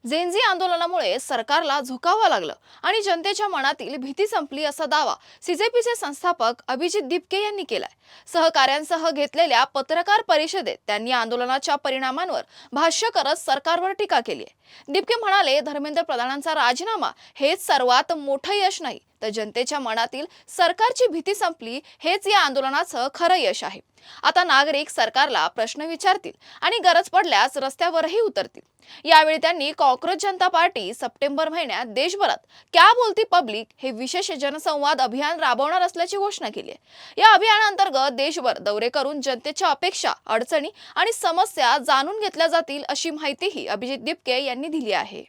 झेंझी आंदोलनामुळे सरकारला झुकावं लागलं आणि जनतेच्या मनातील भीती संपली असा दावा सीजेपीचे संस्थापक अभिजित दिपके यांनी केलाय। सहकाऱ्यांसह घेतलेल्या पत्रकार परिषदेत त्यांनी आंदोलनाच्या परिणामांवर भाष्य करत सरकारवर टीका केली आहे। दिपके म्हणाले, धर्मेंद्र प्रधानांचा राजीनामा हेच सर्वात मोठं यश नाही, तर जनतेच्या मनातील सरकारची भीती संपली हेच या आंदोलनाचं खरं यश आहे। आता नागरिक सरकारला प्रश्न विचारतील आणि गरज पडल्यास रस्त्यावरही उतरतील। यावेळी त्यांनी कॉक्रोच जनता पार्टी सप्टेंबर महिन्यात देशभरात क्या बोलती पब्लिक हे विशेष जनसंवाद अभियान राबवणार असल्याची घोषणा केली आहे। या अभियानांतर्गत देशभर दौरे करून जनतेच्या अपेक्षा, अडचणी आणि समस्या जाणून घेतल्या जातील अशी माहितीही अभिजित दिपके यांनी दिली आहे।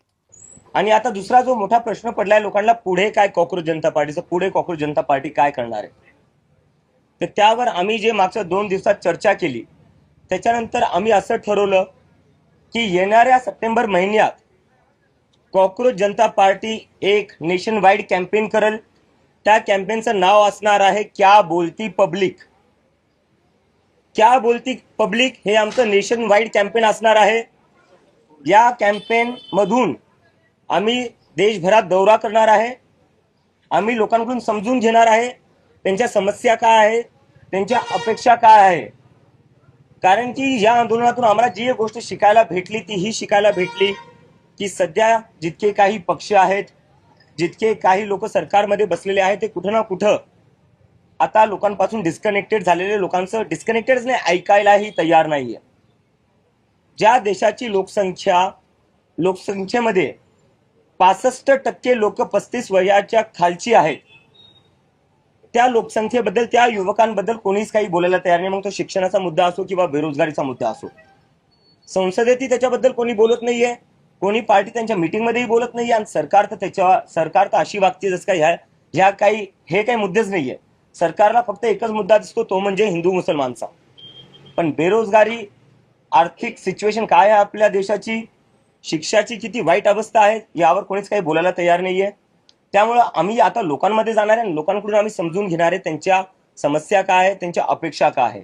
आणि आता दुसरा जो मोठा प्रश्न पडलाय लोकांना, पुढे काय कॉक्रोच जनता पार्टीचं, पुढे कॉक्रोच जनता पार्टी काय करणार आहे, तर त्यावर आम्ही जे मागच्या 2 दिवसात चर्चा केली त्याच्यानंतर आम्ही असं ठरवलं की येणाऱ्या सप्टेंबर महिन्यात कॉक्रोच जनता पार्टी एक नेशन वाईड कॅम्पेन करेल। त्या कॅम्पेनचं नाव असणार आहे क्या बोलती पब्लिक। क्या बोलती पब्लिक हे आमचं नेशन वाईड कॅम्पेन असणार आहे। या कॅम्पेन मधून आम्ही देशभरात दौरा करणार आहे। आम्ही लोकांकडून समजून घेणार आहे त्यांच्या समस्या काय आहे, त्यांच्या अपेक्षा काय आहे। कारण की या आंदोलनातून आम्हाला जी गोष्ट शिकायला भेटली ती ही शिकायला भेटली की सध्या जितके काही पक्ष आहेत, जितके काही लोक सरकारमध्ये बसलेले आहेत, ते कुठं ना कुठं आता लोकांपासून डिस्कनेक्टेड झालेले, लोकांचं डिस्कनेक्टेडच नाही, ऐकायलाही तयार नाहीये। ज्या देशाची लोकसंख्येमध्ये 65% लोक 35 वयाच्या खालची आहेत, त्या लोकसंख्येबद्दल, त्या युवकांबद्दल कोणीच काही बोलायला तयार नाही। मग तो शिक्षणाचा मुद्दा असो किंवा बेरोजगारीचा मुद्दा असो, संसदेतही त्याच्याबद्दल कोणी बोलत नाहीये, कोणी पार्टी त्यांच्या मीटिंगमध्येही बोलत नाहीये। आणि सरकार तर अशी वागते जसं काय ह्या काही मुद्देच नाहीये। सरकारला फक्त एकच मुद्दा दिसतो, तो म्हणजे हिंदू मुसलमानचा। पण बेरोजगारी, आर्थिक सिच्युएशन काय आहे आपल्या देशाची, शिक्षाची किती वाईट अवस्था आहे, यावर कोणीच काही बोलायला तयार नाहीये। त्यामुळे आम्ही आता लोकांमध्ये जाणार आहे, लोकांकडून आम्ही समजून घेणार आहे त्यांच्या समस्या काय आहे, त्यांच्या अपेक्षा काय आहे।